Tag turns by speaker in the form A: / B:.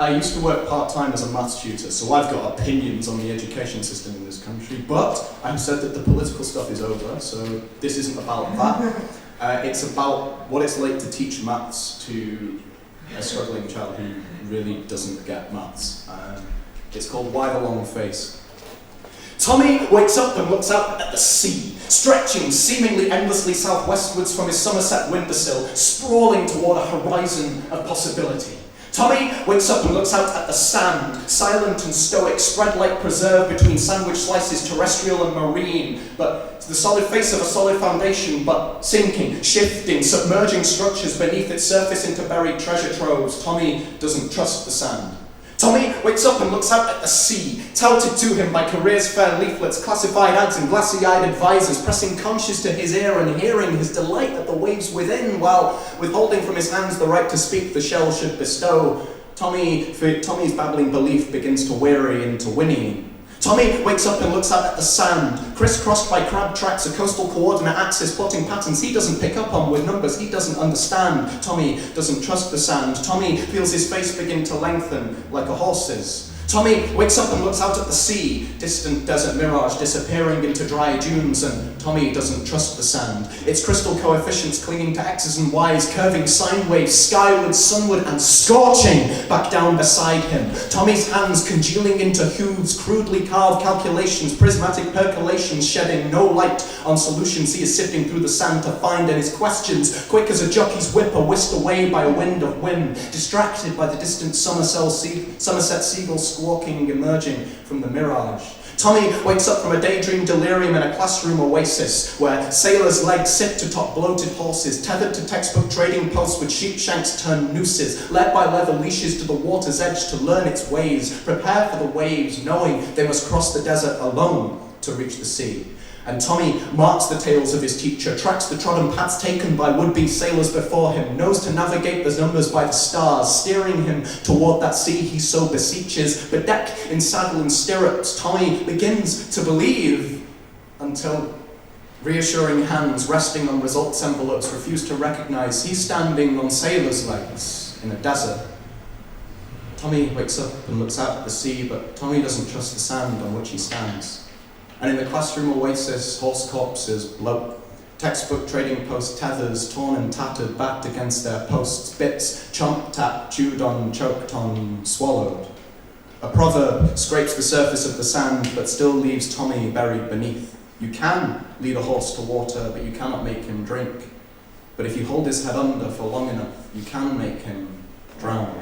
A: I used to work part-time as a maths tutor, so I've got opinions on the education system in this country, but I've said that the political stuff is over, so this isn't about that. It's about what it's like to teach maths to a struggling child who really doesn't get maths. It's called Why the Long Face. Tommy wakes up and looks out at the sea, stretching seemingly endlessly southwestwards from his Somerset windowsill, sprawling toward a horizon of possibility. Tommy wakes up and looks out at the sand, silent and stoic, spread like preserve between sandwich slices, terrestrial and marine, but the solid face of a solid foundation, but sinking, shifting, submerging structures beneath its surface into buried treasure troves. Tommy doesn't trust the sand. Tommy wakes up and looks out at the sea, touted to him by careers fair leaflets, classified ads and glassy-eyed advisors, pressing conscious to his ear and hearing his delight at the waves within, while withholding from his hands the right to speak the shell should bestow. Tommy's babbling belief begins to weary into whinnying. Tommy wakes up and looks out at the sand, crisscrossed by crab tracks, a coastal coordinate axis plotting patterns he doesn't pick up on with numbers he doesn't understand. Tommy doesn't trust the sand. Tommy feels his face begin to lengthen like a horse's. Tommy wakes up and looks out at the sea, distant desert mirage disappearing into dry dunes, and Tommy doesn't trust the sand. Its crystal coefficients clinging to X's and Y's, curving sine waves skyward, sunward, and scorching back down beside him. Tommy's hands congealing into hues, crudely carved calculations, prismatic percolations, shedding no light on solutions he is sifting through the sand to find, and his questions, quick as a jockey's whip, are whisked away by a wind of whim, distracted by the distant Somerset seagulls squawking, emerging from the mirage. Tommy wakes up from a daydream delirium in a classroom oasis, where sailors' legs sit atop bloated horses, tethered to textbook trading posts with sheepshanks turned nooses, led by leather leashes to the water's edge to learn its ways, prepare for the waves, knowing they must cross the desert alone to reach the sea. And Tommy marks the tales of his teacher, tracks the trodden paths taken by would-be sailors before him, knows to navigate the numbers by the stars, steering him toward that sea he so beseeches. Bedecked in saddle and stirrups, Tommy begins to believe, until reassuring hands resting on results envelopes refuse to recognize he's standing on sailor's legs in a desert. Tommy wakes up and looks out at the sea, but Tommy doesn't trust the sand on which he stands. And in the classroom oasis, horse corpses bloat, textbook trading post tethers torn and tattered, backed against their posts, bits chomped at, chewed on, choked on, swallowed. A proverb scrapes the surface of the sand, but still leaves Tommy buried beneath. You can lead a horse to water, but you cannot make him drink. But if you hold his head under for long enough, you can make him drown.